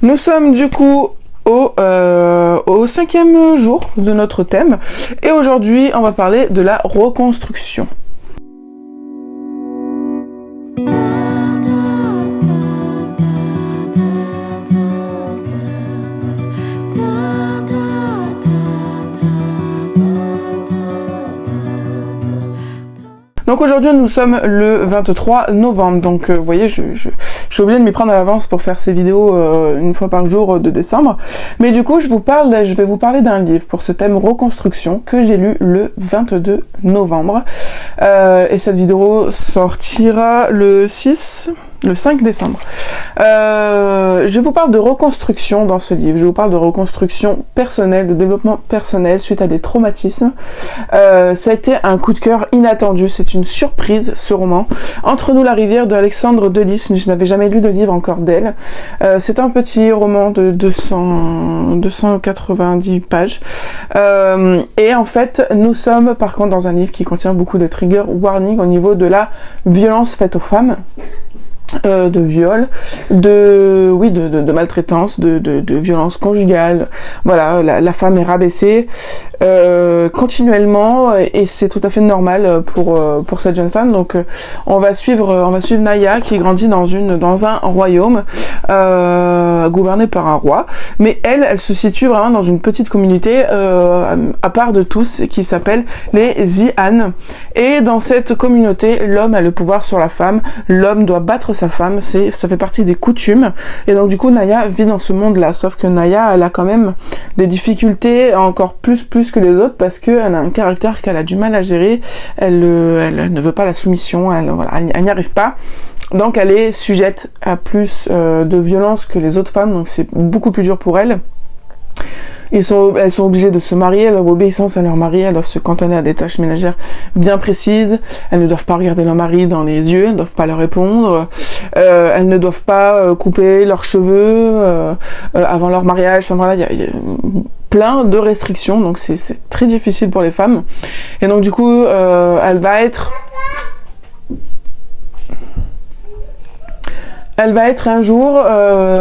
Nous sommes du coup au 5e jour de notre thème et aujourd'hui on va parler de la reconstruction. Donc aujourd'hui nous sommes le 23 novembre, donc vous voyez je suis obligée de m'y prendre à l'avance pour faire ces vidéos une fois par jour de décembre. Mais du coup je vais vous parler d'un livre pour ce thème reconstruction que j'ai lu le 22 novembre. Et cette vidéo sortira le 5 décembre. Je vous parle de reconstruction dans ce livre, je vous parle de reconstruction personnelle, de développement personnel suite à des traumatismes. Ça a été un coup de cœur inattendu, c'est une surprise ce roman. Entre nous la rivière de Alexandre Delis, je n'avais jamais lu de livre encore d'elle. C'est un petit roman de 290 pages. Et en fait, nous sommes par contre dans un livre qui contient beaucoup de trigger warning au niveau de la violence faite aux femmes. De viol, de maltraitance, de violence conjugale. Voilà, la femme est rabaissée continuellement et c'est tout à fait normal pour cette jeune femme. Donc on va suivre Naya qui grandit dans un royaume gouverné par un roi, mais elle se situe vraiment dans une petite communauté à part de tous qui s'appelle les Zihan. Et dans cette communauté, l'homme a le pouvoir sur la femme, l'homme doit battre sa femme, ça fait partie des coutumes. Et donc du coup Naya vit dans ce monde-là, sauf que Naya elle a quand même des difficultés encore plus que les autres parce qu'elle a un caractère qu'elle a du mal à gérer, elle ne veut pas la soumission, elle n'y arrive pas. Donc elle est sujette à plus de violence que les autres femmes, donc c'est beaucoup plus dur pour elle. Elles sont obligées de se marier, elles doivent obéissance à leur mari, elles doivent se cantonner à des tâches ménagères bien précises, elles ne doivent pas regarder leur mari dans les yeux, elles ne doivent pas leur répondre, elles ne doivent pas couper leurs cheveux avant leur mariage, enfin voilà, il y a plein de restrictions, donc c'est très difficile pour les femmes. Et donc du coup, elle va être un jour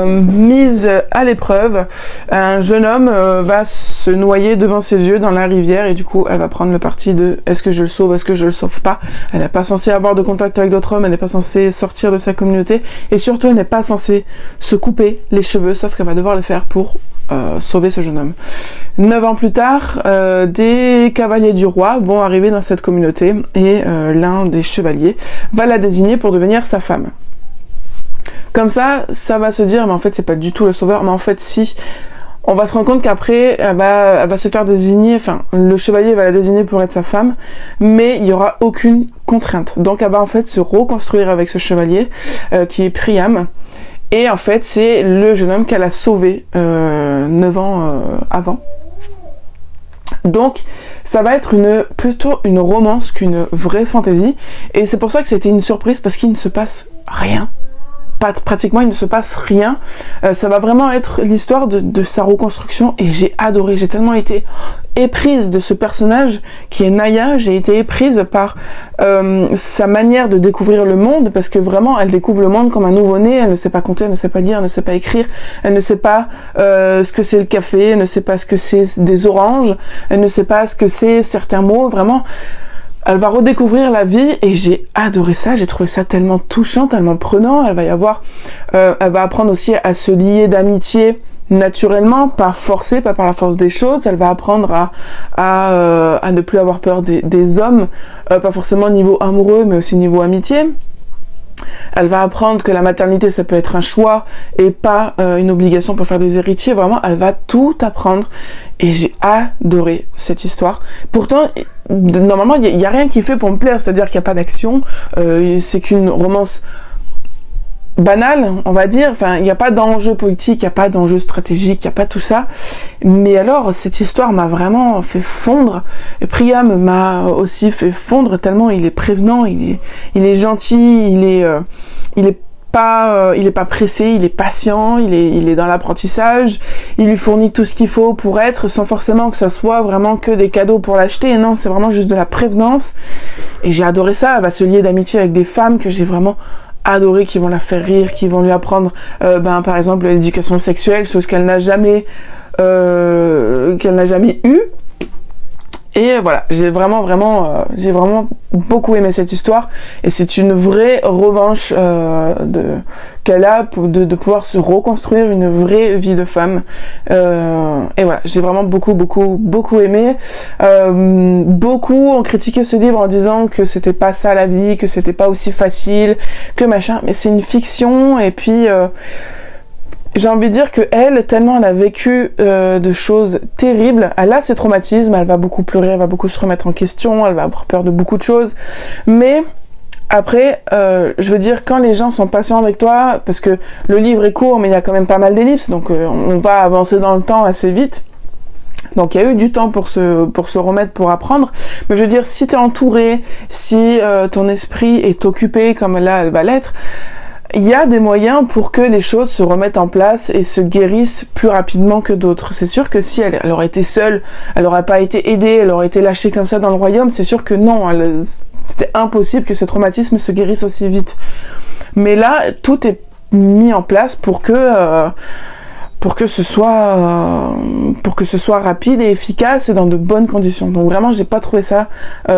mise à l'épreuve. Un jeune homme va se noyer devant ses yeux dans la rivière et du coup elle va prendre le parti de est-ce que je le sauve, est-ce que je le sauve pas. Elle n'est pas censée avoir de contact avec d'autres hommes, elle n'est pas censée sortir de sa communauté et surtout elle n'est pas censée se couper les cheveux, sauf qu'elle va devoir le faire pour sauver ce jeune homme. 9 ans plus tard, des cavaliers du roi vont arriver dans cette communauté et l'un des chevaliers va la désigner pour devenir sa femme. Comme ça va se dire, mais en fait, c'est pas du tout le sauveur, mais en fait, si. On va se rendre compte qu'après, elle va se faire désigner, enfin, le chevalier va la désigner pour être sa femme, mais il y aura aucune contrainte. Donc, elle va en fait se reconstruire avec ce chevalier, qui est Priam. Et en fait, c'est le jeune homme qu'elle a sauvé 9 ans avant. Donc, ça va être plutôt une romance qu'une vraie fantaisie. Et c'est pour ça que c'était une surprise, parce qu'il ne se passe rien. Pratiquement il ne se passe rien, ça va vraiment être l'histoire de sa reconstruction et j'ai adoré, j'ai tellement été éprise de ce personnage qui est Naya, j'ai été éprise par sa manière de découvrir le monde parce que vraiment elle découvre le monde comme un nouveau-né, elle ne sait pas compter, elle ne sait pas lire, elle ne sait pas écrire, elle ne sait pas ce que c'est le café, elle ne sait pas ce que c'est des oranges, elle ne sait pas ce que c'est certains mots, vraiment. Elle va redécouvrir la vie et j'ai adoré ça, j'ai trouvé ça tellement touchant, tellement prenant. Elle va apprendre aussi à se lier d'amitié naturellement, pas forcée, pas par la force des choses. Elle va apprendre à ne plus avoir peur des hommes, pas forcément niveau amoureux mais aussi niveau amitié. Elle va apprendre que la maternité ça peut être un choix et pas une obligation pour faire des héritiers. Vraiment, elle va tout apprendre et j'ai adoré cette histoire. Pourtant, normalement, il n'y a rien qui fait pour me plaire, c'est-à-dire qu'il n'y a pas d'action, c'est qu'une romance banale, on va dire, enfin, il n'y a pas d'enjeu politique, il n'y a pas d'enjeu stratégique, il n'y a pas tout ça, mais alors, cette histoire m'a vraiment fait fondre, et Priam m'a aussi fait fondre tellement il est prévenant, il est gentil, il est pas pressé, il est patient, il est dans l'apprentissage, il lui fournit tout ce qu'il faut pour être, sans forcément que ça soit vraiment que des cadeaux pour l'acheter, non, c'est vraiment juste de la prévenance, et j'ai adoré ça. Elle va se lier d'amitié avec des femmes que j'ai vraiment adorer, qui vont la faire rire, qui vont lui apprendre, par exemple, l'éducation sexuelle, chose qu'elle n'a jamais eue. Et voilà, j'ai vraiment beaucoup aimé cette histoire, et c'est une vraie revanche qu'elle a de pouvoir se reconstruire une vraie vie de femme. Et voilà, j'ai vraiment beaucoup aimé. Beaucoup ont critiqué ce livre en disant que c'était pas ça la vie, que c'était pas aussi facile, que machin, mais c'est une fiction, et puis j'ai envie de dire que elle, tellement elle a vécu de choses terribles, elle a ses traumatismes, elle va beaucoup pleurer, elle va beaucoup se remettre en question, elle va avoir peur de beaucoup de choses, mais après, je veux dire, quand les gens sont patients avec toi, parce que le livre est court, mais il y a quand même pas mal d'ellipses, donc on va avancer dans le temps assez vite. Donc il y a eu du temps pour se remettre, pour apprendre, mais je veux dire, si t'es entouré, si ton esprit est occupé, comme là elle va l'être, il y a des moyens pour que les choses se remettent en place et se guérissent plus rapidement que d'autres. C'est sûr que si elle aurait été seule, elle n'aurait pas été aidée, elle aurait été lâchée comme ça dans le royaume, c'est sûr que non, c'était impossible que ces traumatismes se guérissent aussi vite. Mais là, tout est mis en place pour que ce soit rapide et efficace et dans de bonnes conditions. Donc vraiment, j'ai pas trouvé ça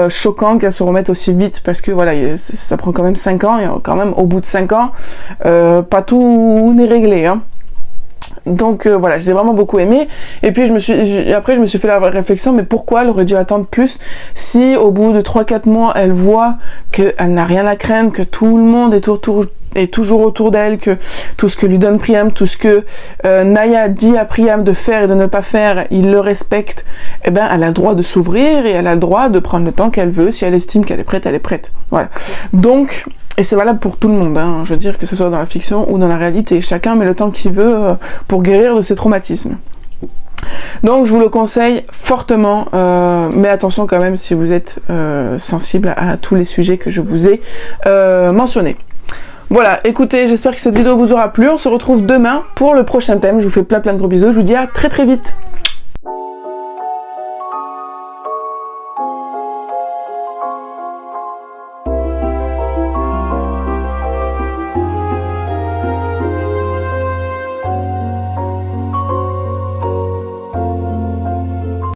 choquant qu'elle se remette aussi vite, parce que voilà, ça prend quand même 5 ans, et quand même au bout de 5 ans, pas tout n'est réglé, hein. Donc voilà, j'ai vraiment beaucoup aimé. Et puis après je me suis fait la réflexion, mais pourquoi elle aurait dû attendre plus si au bout de 3-4 mois elle voit qu'elle n'a rien à craindre, que tout le monde est toujours autour d'elle, que tout ce que lui donne Priam, tout ce que Naya dit à Priam de faire et de ne pas faire, il le respecte, eh ben elle a le droit de s'ouvrir et elle a le droit de prendre le temps qu'elle veut. Si elle estime qu'elle est prête, elle est prête. Voilà. Donc, et c'est valable pour tout le monde, hein, je veux dire, que ce soit dans la fiction ou dans la réalité, chacun met le temps qu'il veut pour guérir de ses traumatismes. Donc je vous le conseille fortement, mais attention quand même si vous êtes sensible à tous les sujets que je vous ai mentionnés. Voilà, écoutez, j'espère que cette vidéo vous aura plu. On se retrouve demain pour le prochain thème. Je vous fais plein de gros bisous. Je vous dis à très vite.